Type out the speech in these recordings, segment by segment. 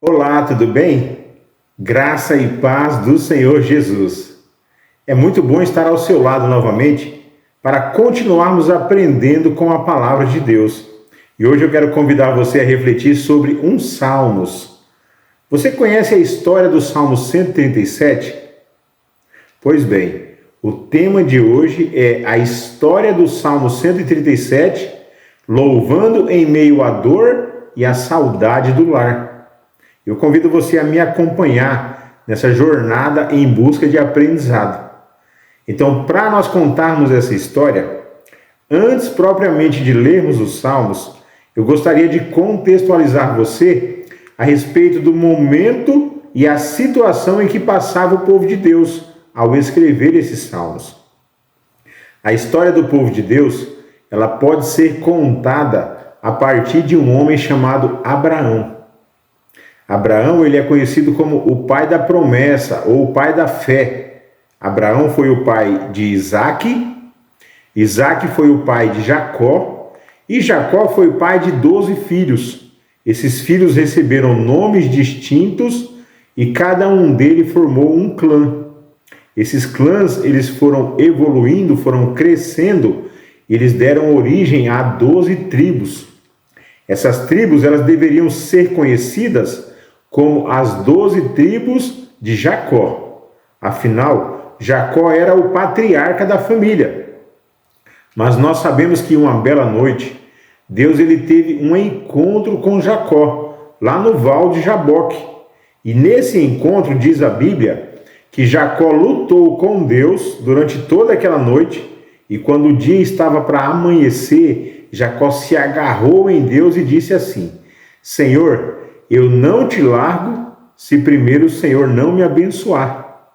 Olá, tudo bem? Graça e paz do Senhor Jesus. É muito bom estar ao seu lado novamente para continuarmos aprendendo com a palavra de Deus. E hoje eu quero convidar você a refletir sobre uns salmos. Você conhece a história do Salmo 137? Pois bem, o tema de hoje é a história do Salmo 137, louvando em meio à dor e à saudade do lar. Eu convido você a me acompanhar nessa jornada em busca de aprendizado. Então, para nós contarmos essa história, antes propriamente de lermos os Salmos, eu gostaria de contextualizar você a respeito do momento e a situação em que passava o povo de Deus ao escrever esses Salmos. A história do povo de Deus, ela pode ser contada a partir de um homem chamado Abraão. Abraão, ele é conhecido como o pai da promessa ou o pai da fé. Abraão foi o pai de Isaque, Isaque foi o pai de Jacó e Jacó foi o pai de 12 filhos. Esses filhos receberam nomes distintos e cada um deles formou um clã. Esses clãs, eles foram evoluindo, foram crescendo, eles deram origem a 12 tribos. Essas tribos, elas deveriam ser conhecidas como as 12 tribos de Jacó. Afinal, Jacó era o patriarca da família. Mas nós sabemos que uma bela noite, Deus ele teve um encontro com Jacó, lá no Val de Jaboque. E nesse encontro, diz a Bíblia, que Jacó lutou com Deus durante toda aquela noite, e quando o dia estava para amanhecer, Jacó se agarrou em Deus e disse assim: Senhor, eu não te largo se primeiro o Senhor não me abençoar.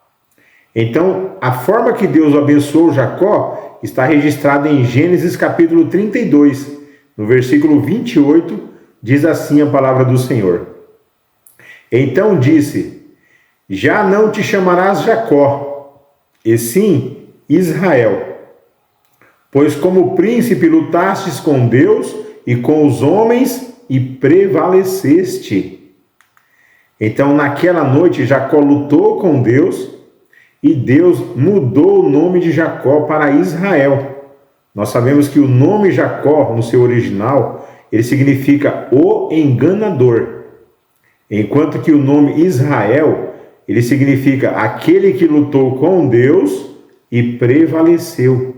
Então, a forma que Deus abençoou Jacó está registrada em Gênesis capítulo 32, no versículo 28, diz assim a palavra do Senhor. Então disse: já não te chamarás Jacó, e sim Israel, pois como príncipe lutastes com Deus e com os homens e prevaleceste. Então, naquela noite, Jacó lutou com Deus e Deus mudou o nome de Jacó para Israel. Nós sabemos que o nome Jacó, no seu original, ele significa o enganador, enquanto que o nome Israel, ele significa aquele que lutou com Deus e prevaleceu.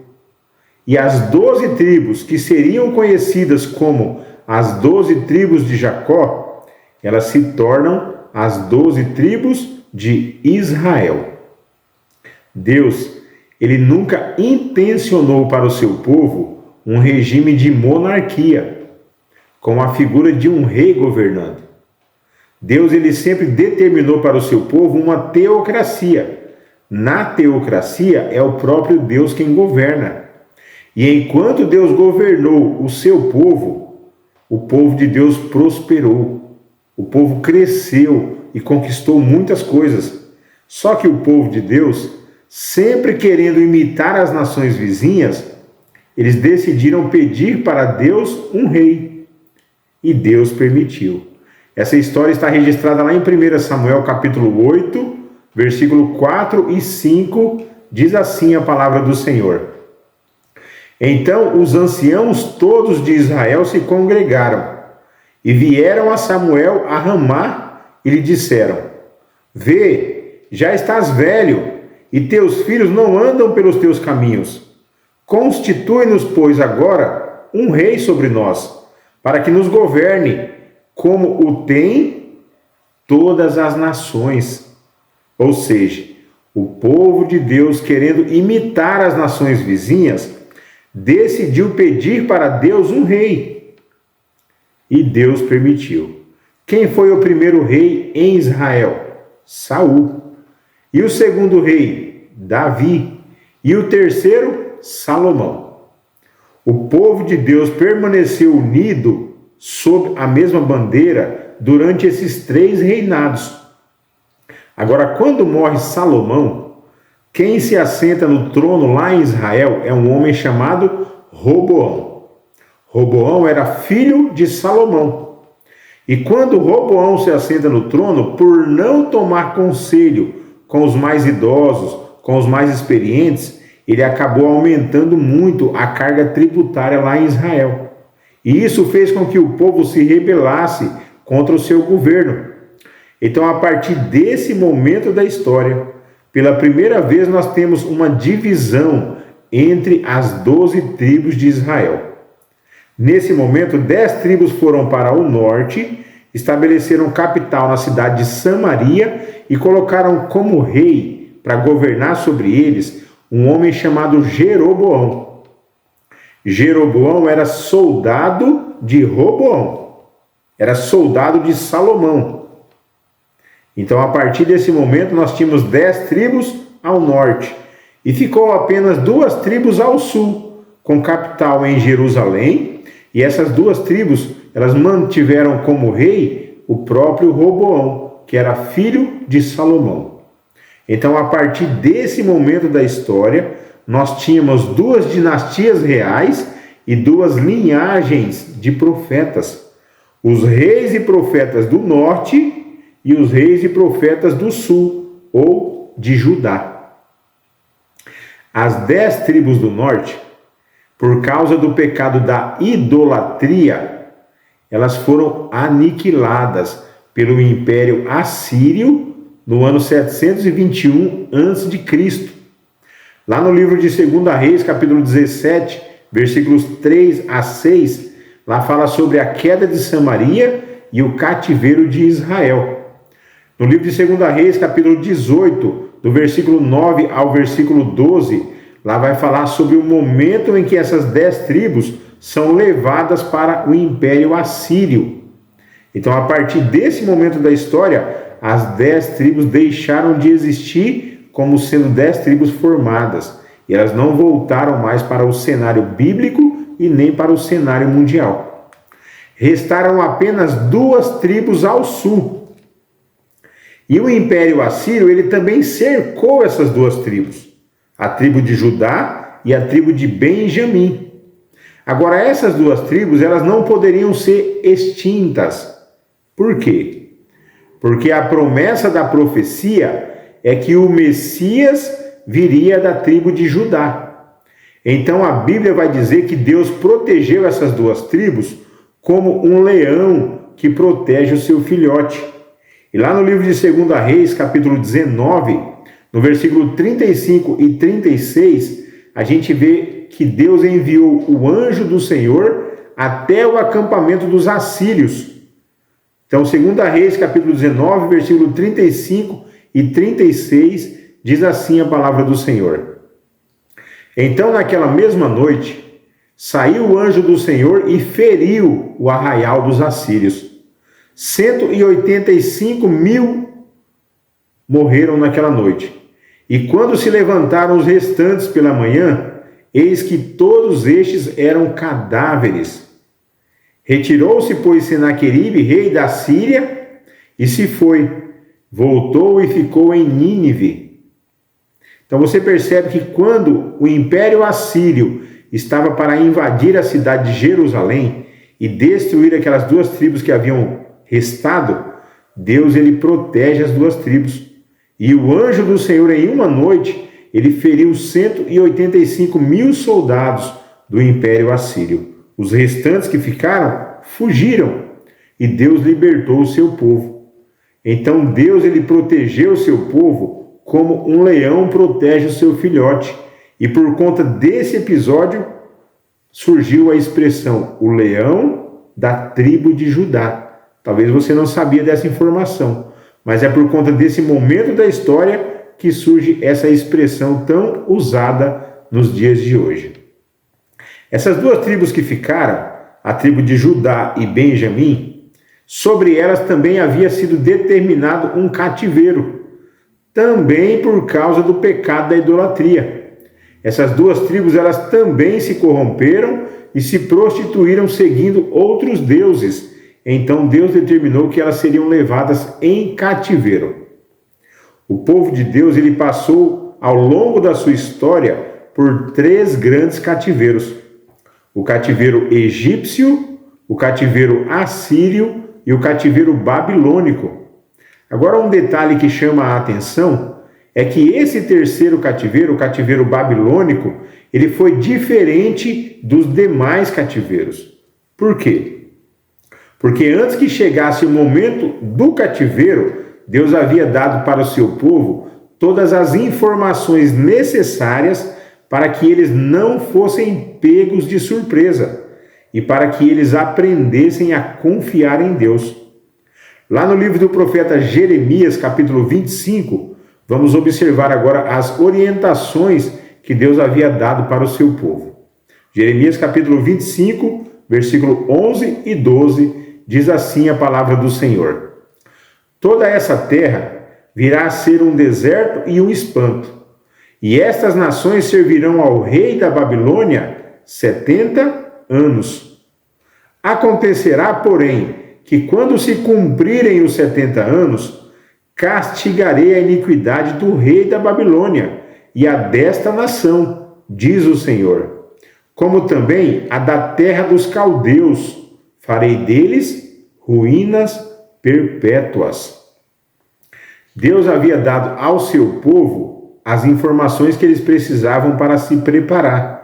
E as 12 tribos que seriam conhecidas como as 12 tribos de Jacó, elas se tornam as 12 tribos de Israel. Deus, ele nunca intencionou para o seu povo um regime de monarquia, com a figura de um rei governando. Deus, ele sempre determinou para o seu povo uma teocracia. Na teocracia é o próprio Deus quem governa. E enquanto Deus governou o seu povo, o povo de Deus prosperou, o povo cresceu e conquistou muitas coisas. Só que o povo de Deus, sempre querendo imitar as nações vizinhas, eles decidiram pedir para Deus um rei. E Deus permitiu. Essa história está registrada lá em 1 Samuel capítulo 8, versículo 4 e 5, diz assim a palavra do Senhor. Então os anciãos todos de Israel se congregaram e vieram a Samuel a Ramá e lhe disseram: Vê, já estás velho e teus filhos não andam pelos teus caminhos. Constitui-nos, pois, agora um rei sobre nós, para que nos governe, como o tem todas as nações. Ou seja, o povo de Deus, querendo imitar as nações vizinhas, decidiu pedir para Deus um rei. E Deus permitiu. Quem foi o primeiro rei em Israel? Saul. E o segundo rei? Davi. E o terceiro? Salomão. O povo de Deus permaneceu unido sob a mesma bandeira durante esses 3 reinados. Agora, quando morre Salomão, quem se assenta no trono lá em Israel é um homem chamado Roboão. Roboão era filho de Salomão. E quando Roboão se assenta no trono, por não tomar conselho com os mais idosos, com os mais experientes, ele acabou aumentando muito a carga tributária lá em Israel. E isso fez com que o povo se rebelasse contra o seu governo. Então, a partir desse momento da história, pela primeira vez nós temos uma divisão entre as 12 tribos de Israel. Nesse momento, 10 tribos foram para o norte, estabeleceram capital na cidade de Samaria e colocaram como rei, para governar sobre eles, um homem chamado Jeroboão. Jeroboão era soldado de Roboão, era soldado de Salomão. Então, a partir desse momento, nós tínhamos 10 tribos ao norte e ficou apenas 2 tribos ao sul, com capital em Jerusalém, e essas 2 tribos, elas mantiveram como rei o próprio Roboão, que era filho de Salomão. Então, a partir desse momento da história, nós tínhamos 2 dinastias reais e 2 linhagens de profetas. Os reis e profetas do norte e os reis e profetas do sul, ou de Judá. As 10 tribos do norte, por causa do pecado da idolatria, elas foram aniquiladas pelo Império Assírio no ano 721 a.C. Lá no livro de 2 Reis, capítulo 17, versículos 3 a 6, lá fala sobre a queda de Samaria e o cativeiro de Israel. No livro de 2 Reis, capítulo 18, do versículo 9 ao versículo 12, lá vai falar sobre o momento em que essas 10 tribos são levadas para o Império Assírio. Então, a partir desse momento da história, as 10 tribos deixaram de existir como sendo 10 tribos formadas. E elas não voltaram mais para o cenário bíblico e nem para o cenário mundial. Restaram apenas 2 tribos ao sul. E o Império Assírio, ele também cercou essas 2 tribos, a tribo de Judá e a tribo de Benjamim. Agora, essas 2 tribos, elas não poderiam ser extintas. Por quê? Porque a promessa da profecia é que o Messias viria da tribo de Judá. Então, a Bíblia vai dizer que Deus protegeu essas 2 tribos como um leão que protege o seu filhote. E lá no livro de 2 Reis, capítulo 19, no versículo 35 e 36, a gente vê que Deus enviou o anjo do Senhor até o acampamento dos assírios. Então, 2 Reis, capítulo 19, versículo 35 e 36, diz assim a palavra do Senhor. Então, naquela mesma noite, saiu o anjo do Senhor e feriu o arraial dos assírios. 185.000 morreram naquela noite. E quando se levantaram os restantes pela manhã, eis que todos estes eram cadáveres. Retirou-se, pois, Senaqueribe, rei da Síria, e se foi, voltou e ficou em Nínive. Então você percebe que quando o Império Assírio estava para invadir a cidade de Jerusalém e destruir aquelas 2 tribos que haviam restado, Deus, ele protege as 2 tribos. E o anjo do Senhor, em uma noite, ele feriu 185.000 soldados do Império Assírio. Os restantes que ficaram fugiram e Deus libertou o seu povo. Então Deus, ele protegeu o seu povo como um leão protege o seu filhote. E por conta desse episódio surgiu a expressão o leão da tribo de Judá. Talvez você não sabia dessa informação, mas é por conta desse momento da história que surge essa expressão tão usada nos dias de hoje. Essas 2 tribos que ficaram, a tribo de Judá e Benjamim, sobre elas também havia sido determinado um cativeiro, também por causa do pecado da idolatria. Essas 2 tribos, elas também se corromperam e se prostituíram seguindo outros deuses. Então Deus determinou que elas seriam levadas em cativeiro. O povo de Deus, ele passou ao longo da sua história por 3 grandes cativeiros: o cativeiro egípcio, o cativeiro assírio e o cativeiro babilônico. Agora, um detalhe que chama a atenção é que esse terceiro cativeiro, o cativeiro babilônico, ele foi diferente dos demais cativeiros. Por quê? Porque antes que chegasse o momento do cativeiro, Deus havia dado para o seu povo todas as informações necessárias para que eles não fossem pegos de surpresa e para que eles aprendessem a confiar em Deus. Lá no livro do profeta Jeremias, capítulo 25, vamos observar agora as orientações que Deus havia dado para o seu povo. Jeremias, capítulo 25, versículo 11 e 12, diz assim a palavra do Senhor: Toda essa terra virá a ser um deserto e um espanto, e estas nações servirão ao rei da Babilônia 70 anos. Acontecerá, porém, que quando se cumprirem os 70 anos, castigarei a iniquidade do rei da Babilônia e a desta nação, diz o Senhor, como também a da terra dos caldeus, farei deles ruínas perpétuas. Deus havia dado ao seu povo as informações que eles precisavam para se preparar.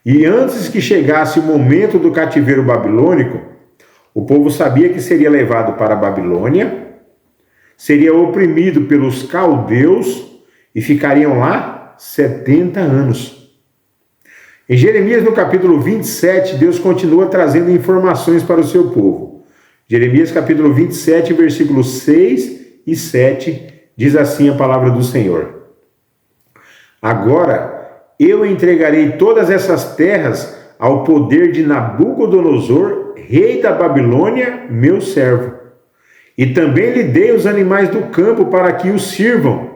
E antes que chegasse o momento do cativeiro babilônico, o povo sabia que seria levado para a Babilônia, seria oprimido pelos caldeus e ficariam lá 70 anos. Em Jeremias, no capítulo 27, Deus continua trazendo informações para o seu povo. Jeremias, capítulo 27, versículos 6 e 7, diz assim a palavra do Senhor: Agora eu entregarei todas essas terras ao poder de Nabucodonosor, rei da Babilônia, meu servo. E também lhe dei os animais do campo para que o sirvam.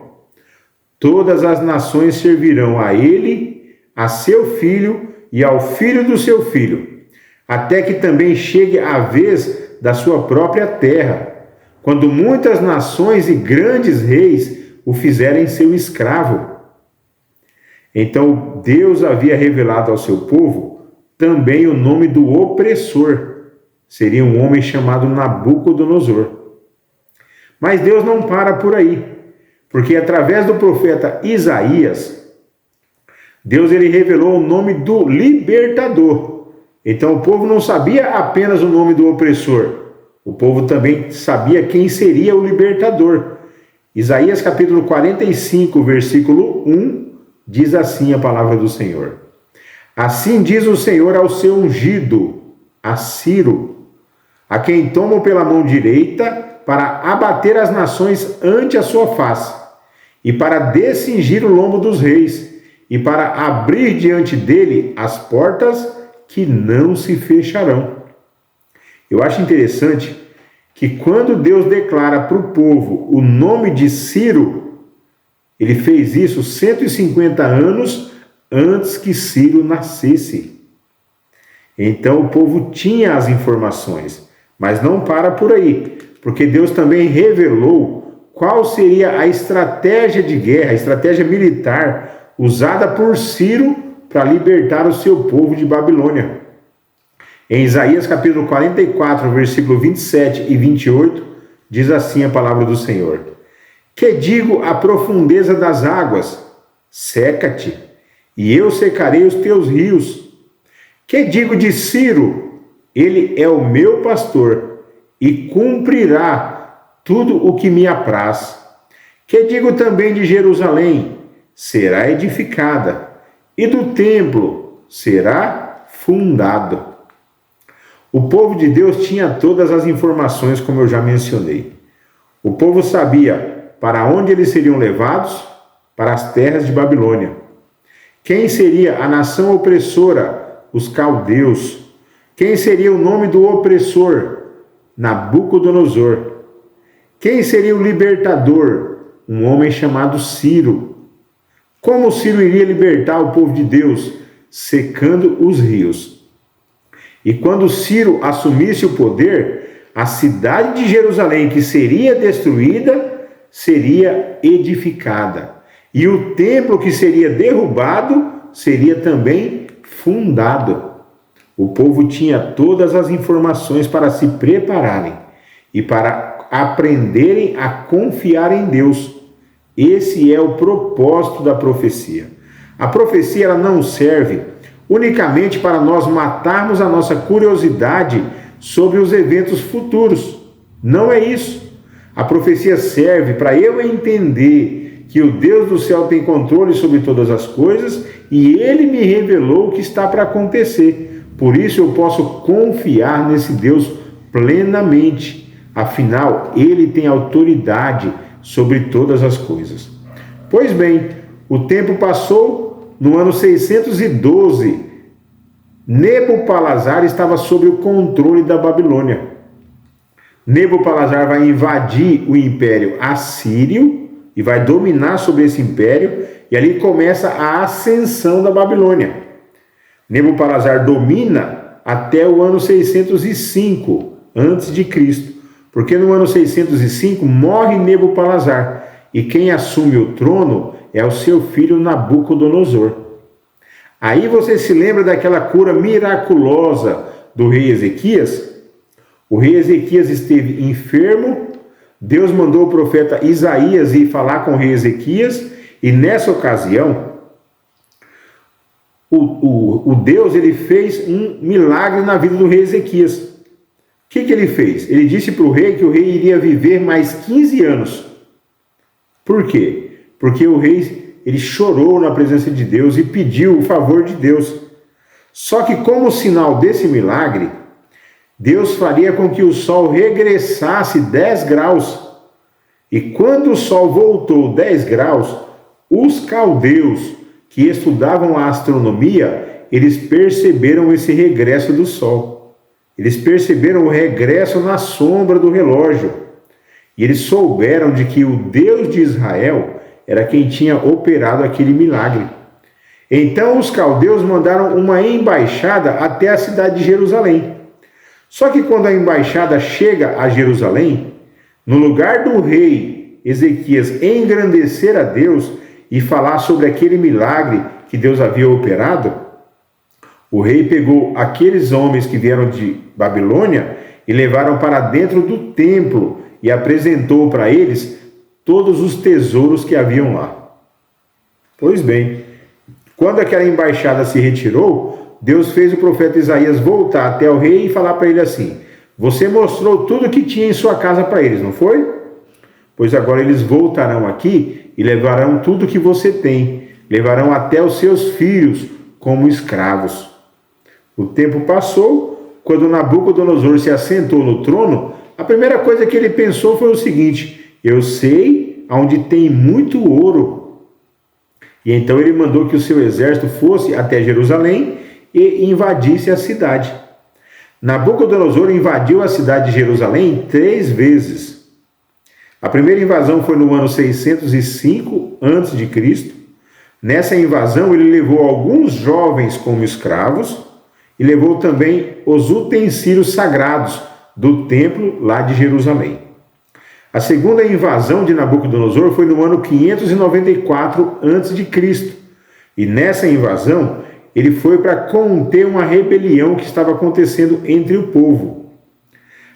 Todas as nações servirão a ele, a seu filho e ao filho do seu filho, até que também chegue a vez da sua própria terra, quando muitas nações e grandes reis o fizerem seu escravo. Então Deus havia revelado ao seu povo também o nome do opressor. Seria um homem chamado Nabucodonosor. Mas Deus não para por aí, porque através do profeta Isaías, Deus ele revelou o nome do libertador. Então o povo não sabia apenas o nome do opressor, o povo também sabia quem seria o libertador. Isaías capítulo 45, versículo 1, diz assim a palavra do Senhor: Assim diz o Senhor ao seu ungido, a Ciro, a quem tomo pela mão direita para abater as nações ante a sua face, e para descingir o lombo dos reis, e para abrir diante dele as portas que não se fecharão. Eu acho interessante que quando Deus declara para o povo o nome de Ciro, ele fez isso 150 anos antes que Ciro nascesse. Então o povo tinha as informações, mas não para por aí, porque Deus também revelou qual seria a estratégia de guerra, a estratégia militar usada por Ciro para libertar o seu povo de Babilônia. Em Isaías capítulo 44, versículo 27 e 28, diz assim a palavra do Senhor: Que digo à profundeza das águas, seca-te, e eu secarei os teus rios. Que digo de Ciro, ele é o meu pastor, e cumprirá tudo o que me apraz. Que digo também de Jerusalém, será edificada, e do templo será fundado. O povo de Deus tinha todas as informações, como eu já mencionei. O povo sabia para onde eles seriam levados, para as terras de Babilônia. Quem seria a nação opressora? Os caldeus. Quem seria o nome do opressor? Nabucodonosor. Quem seria o libertador? Um homem chamado Ciro. Como Ciro iria libertar o povo de Deus? Secando os rios. E quando Ciro assumisse o poder, a cidade de Jerusalém, que seria destruída, seria edificada. E o templo que seria derrubado, seria também fundado. O povo tinha todas as informações para se prepararem. e para aprenderem a confiar em Deus. Esse é o propósito da profecia. A profecia ela não serve unicamente para nós matarmos a nossa curiosidade sobre os eventos futuros. Não é isso. A profecia serve para eu entender que o Deus do céu tem controle sobre todas as coisas e Ele me revelou o que está para acontecer. Por isso eu posso confiar nesse Deus plenamente. Afinal, Ele tem autoridade sobre todas as coisas. Pois bem, o tempo passou. No ano 612, Nebopalassar estava sob o controle da Babilônia. Nebopalassar vai invadir o império assírio e vai dominar sobre esse império, e ali começa a ascensão da Babilônia. Nebopalassar domina até o ano 605 a.C., porque no ano 605 morre Nebopalassar, e quem assume o trono é o seu filho Nabucodonosor. Aí você se lembra daquela cura miraculosa do rei Ezequias? O rei Ezequias esteve enfermo, Deus mandou o profeta Isaías ir falar com o rei Ezequias, e nessa ocasião, o Deus ele fez um milagre na vida do rei Ezequias. O que ele fez? Ele disse para o rei que o rei iria viver mais 15 anos. Por quê? Porque o rei ele chorou na presença de Deus e pediu o favor de Deus. Só que como sinal desse milagre, Deus faria com que o sol regressasse 10 graus. E quando o sol voltou 10 graus, os caldeus que estudavam a astronomia, eles perceberam esse regresso do sol. Eles perceberam o regresso na sombra do relógio. E eles souberam de que o Deus de Israel era quem tinha operado aquele milagre. Então os caldeus mandaram uma embaixada até a cidade de Jerusalém. Só que quando a embaixada chega a Jerusalém, no lugar do rei Ezequias engrandecer a Deus e falar sobre aquele milagre que Deus havia operado, o rei pegou aqueles homens que vieram de Babilônia e levaram para dentro do templo e apresentou para eles todos os tesouros que haviam lá. Pois bem, quando aquela embaixada se retirou, Deus fez o profeta Isaías voltar até o rei e falar para ele assim: você mostrou tudo que tinha em sua casa para eles, não foi? Pois agora eles voltarão aqui e levarão tudo que você tem, levarão até os seus filhos como escravos. O tempo passou, quando Nabucodonosor se assentou no trono, a primeira coisa que ele pensou foi o seguinte: eu sei onde tem muito ouro. E então ele mandou que o seu exército fosse até Jerusalém e invadisse a cidade. Nabucodonosor invadiu a cidade de Jerusalém 3 vezes. A primeira invasão foi no ano 605 a.C. Nessa invasão ele levou alguns jovens como escravos e levou também os utensílios sagrados do templo lá de Jerusalém. A segunda invasão de Nabucodonosor foi no ano 594 a.C. E nessa invasão ele foi para conter uma rebelião que estava acontecendo entre o povo.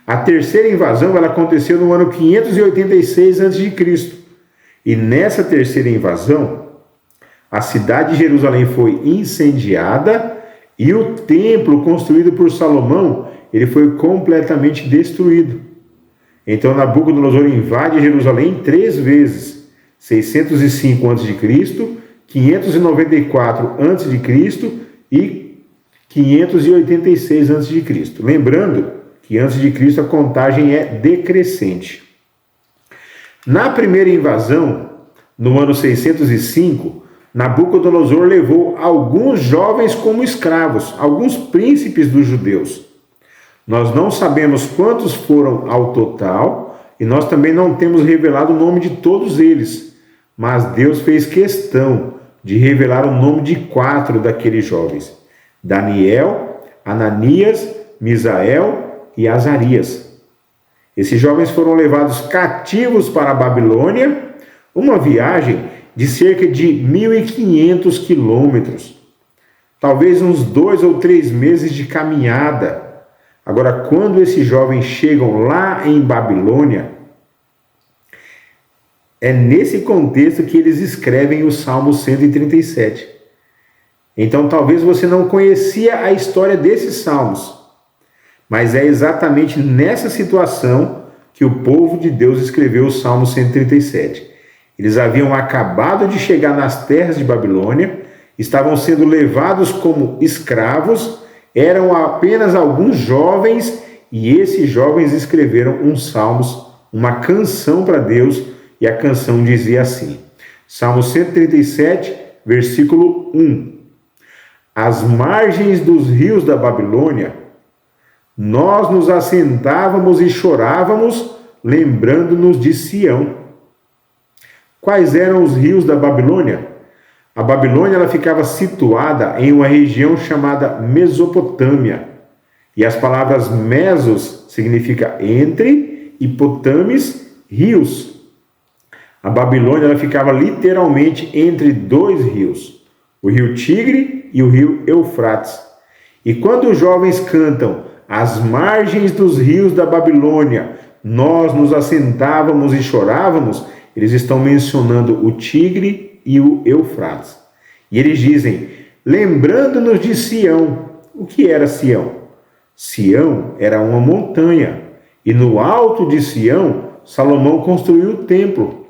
A terceira invasão ela aconteceu no ano 586 a.C. E nessa terceira invasão, a cidade de Jerusalém foi incendiada e o templo construído por Salomão ele foi completamente destruído. Então Nabucodonosor invade Jerusalém 3 vezes: 605 a.C., 594 a.C. e 586 a.C. Lembrando que antes de Cristo a contagem é decrescente. Na primeira invasão, no ano 605, Nabucodonosor levou alguns jovens como escravos, alguns príncipes dos judeus. Nós não sabemos quantos foram ao total e nós também não temos revelado o nome de todos eles, mas Deus fez questão de revelar o nome de 4 daqueles jovens: Daniel, Ananias, Misael e Azarias. Esses jovens foram levados cativos para a Babilônia, uma viagem de cerca de 1.500 quilômetros, talvez uns 2 ou 3 meses de caminhada. Agora, quando esses jovens chegam lá em Babilônia, é nesse contexto que eles escrevem o Salmo 137. Então, talvez você não conhecia a história desses salmos, mas é exatamente nessa situação que o povo de Deus escreveu o Salmo 137. Eles haviam acabado de chegar nas terras de Babilônia, estavam sendo levados como escravos, eram apenas alguns jovens, e esses jovens escreveram uns salmos, uma canção para Deus, e a canção dizia assim, Salmo 137, versículo 1. Às margens dos rios da Babilônia, nós nos assentávamos e chorávamos, lembrando-nos de Sião. Quais eram os rios da Babilônia? A Babilônia ela ficava situada em uma região chamada Mesopotâmia. E as palavras mesos significa entre e potames, rios. A Babilônia ela ficava literalmente entre dois rios, o rio Tigre e o rio Eufrates. E quando os jovens cantam às margens dos rios da Babilônia, nós nos assentávamos e chorávamos, eles estão mencionando o Tigre e o Eufrates. E eles dizem, lembrando-nos de Sião. O que era Sião? Sião era uma montanha, e no alto de Sião, Salomão construiu o templo.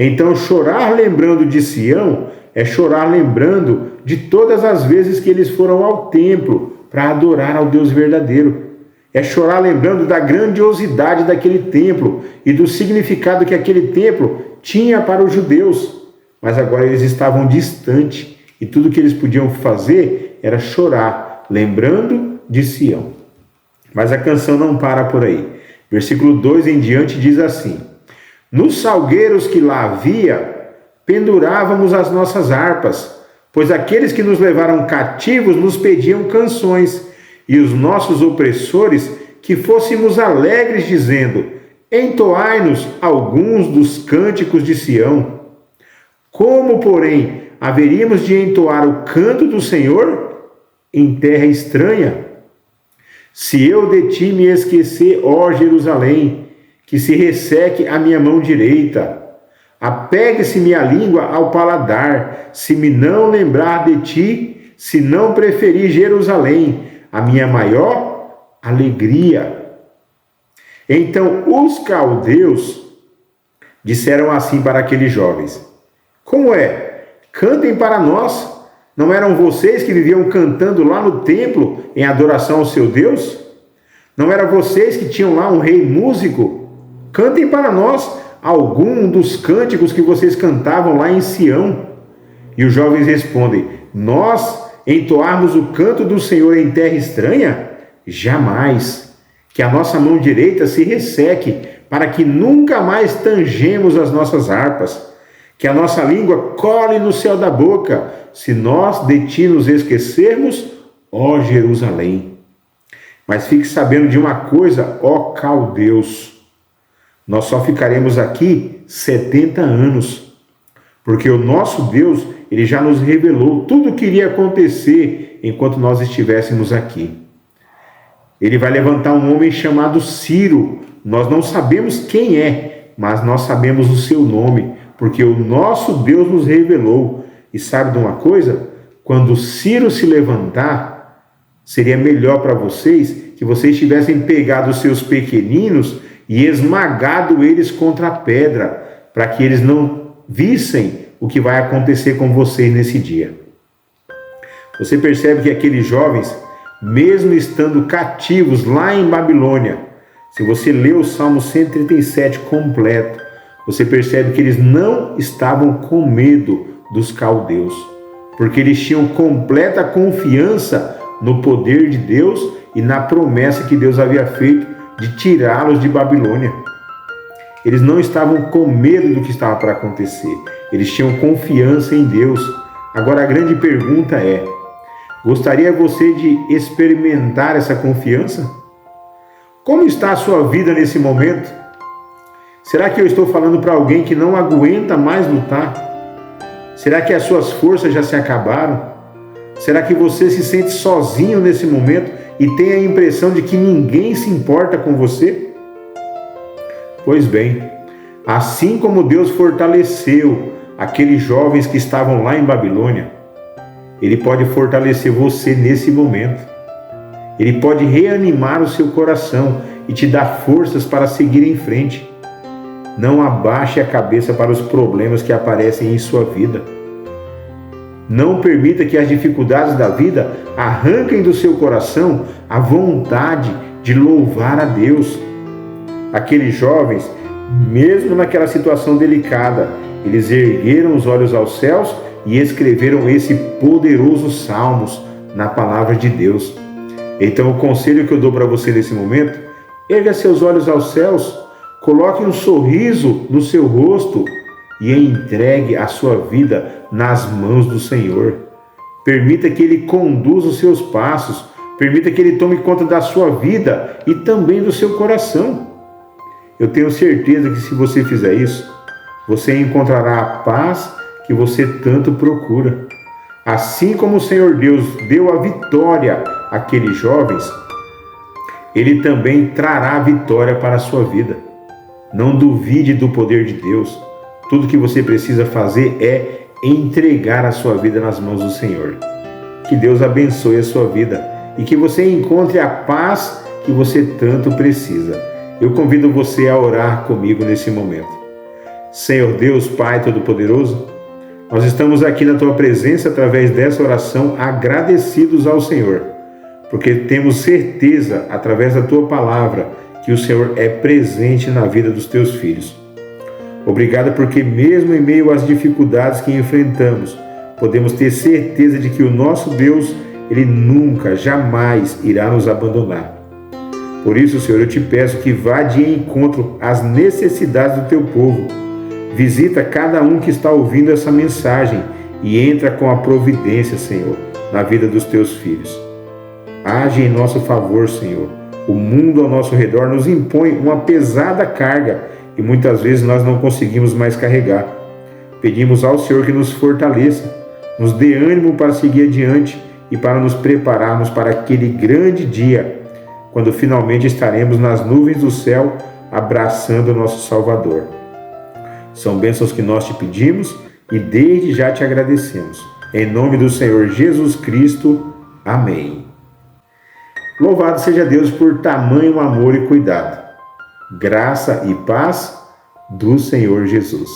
Então, chorar lembrando de Sião é chorar lembrando de todas as vezes que eles foram ao templo para adorar ao Deus verdadeiro. É chorar lembrando da grandiosidade daquele templo e do significado que aquele templo tinha para os judeus. Mas agora eles estavam distantes e tudo que eles podiam fazer era chorar, lembrando de Sião. Mas a canção não para por aí. Versículo 2 em diante diz assim, nos salgueiros que lá havia, pendurávamos as nossas harpas, pois aqueles que nos levaram cativos nos pediam canções, e os nossos opressores que fôssemos alegres, dizendo, entoai-nos alguns dos cânticos de Sião. Como, porém, haveríamos de entoar o canto do Senhor em terra estranha? Se eu de ti me esquecer, ó Jerusalém, que se resseque a minha mão direita, apegue-se minha língua ao paladar, se me não lembrar de ti, se não preferir Jerusalém, a minha maior alegria. Então os caldeus disseram assim para aqueles jovens, como é? Cantem para nós. Não eram vocês que viviam cantando lá no templo em adoração ao seu Deus? Não eram vocês que tinham lá um rei músico? Cantem para nós algum dos cânticos que vocês cantavam lá em Sião. E os jovens respondem, nós entoarmos o canto do Senhor em terra estranha? Jamais. Que a nossa mão direita se resseque, para que nunca mais tangemos as nossas harpas. Que a nossa língua cole no céu da boca, se nós de ti nos esquecermos, ó Jerusalém. Mas fique sabendo de uma coisa, ó caldeus, nós só ficaremos aqui 70 anos, porque o nosso Deus, ele já nos revelou tudo o que iria acontecer enquanto nós estivéssemos aqui. Ele vai levantar um homem chamado Ciro, nós não sabemos quem é, mas nós sabemos o seu nome, porque o nosso Deus nos revelou. E sabe de uma coisa? Quando Ciro se levantar, seria melhor para vocês que vocês tivessem pegado os seus pequeninos e esmagado eles contra a pedra, para que eles não vissem o que vai acontecer com vocês nesse dia. Você percebe que aqueles jovens, mesmo estando cativos lá em Babilônia, se você ler o Salmo 137 completo, você percebe que eles não estavam com medo dos caldeus, porque eles tinham completa confiança no poder de Deus e na promessa que Deus havia feito de tirá-los de Babilônia. Eles não estavam com medo do que estava para acontecer, eles tinham confiança em Deus. Agora a grande pergunta é, gostaria você de experimentar essa confiança? Como está a sua vida nesse momento? Será que eu estou falando para alguém que não aguenta mais lutar? Será que as suas forças já se acabaram? Será que você se sente sozinho nesse momento e tem a impressão de que ninguém se importa com você? Pois bem, assim como Deus fortaleceu aqueles jovens que estavam lá em Babilônia, Ele pode fortalecer você nesse momento. Ele pode reanimar o seu coração e te dar forças para seguir em frente. Não abaixe a cabeça para os problemas que aparecem em sua vida. Não permita que as dificuldades da vida arranquem do seu coração a vontade de louvar a Deus. Aqueles jovens, mesmo naquela situação delicada, eles ergueram os olhos aos céus e escreveram esse poderoso Salmos na palavra de Deus. Então o conselho que eu dou para você nesse momento, erga seus olhos aos céus, coloque um sorriso no seu rosto e entregue a sua vida nas mãos do Senhor. Permita que Ele conduza os seus passos, permita que Ele tome conta da sua vida e também do seu coração. Eu tenho certeza que se você fizer isso, você encontrará a paz que você tanto procura. Assim como o Senhor Deus deu a vitória àqueles jovens, Ele também trará a vitória para a sua vida. Não duvide do poder de Deus. Tudo que você precisa fazer é entregar a sua vida nas mãos do Senhor. Que Deus abençoe a sua vida e que você encontre a paz que você tanto precisa. Eu convido você a orar comigo nesse momento. Senhor Deus, Pai Todo-Poderoso, nós estamos aqui na Tua presença através dessa oração agradecidos ao Senhor, porque temos certeza, através da Tua palavra, que o Senhor é presente na vida dos Teus filhos. Obrigado porque mesmo em meio às dificuldades que enfrentamos, podemos ter certeza de que o nosso Deus, Ele nunca, jamais irá nos abandonar. Por isso, Senhor, eu te peço que vá de encontro às necessidades do Teu povo. Visita cada um que está ouvindo essa mensagem e entra com a providência, Senhor, na vida dos Teus filhos. Age em nosso favor, Senhor. O mundo ao nosso redor nos impõe uma pesada carga e muitas vezes nós não conseguimos mais carregar. Pedimos ao Senhor que nos fortaleça, nos dê ânimo para seguir adiante e para nos prepararmos para aquele grande dia, quando finalmente estaremos nas nuvens do céu abraçando o nosso Salvador. São bênçãos que nós te pedimos e desde já te agradecemos. Em nome do Senhor Jesus Cristo. Amém. Louvado seja Deus por tamanho amor e cuidado. Graça e paz do Senhor Jesus.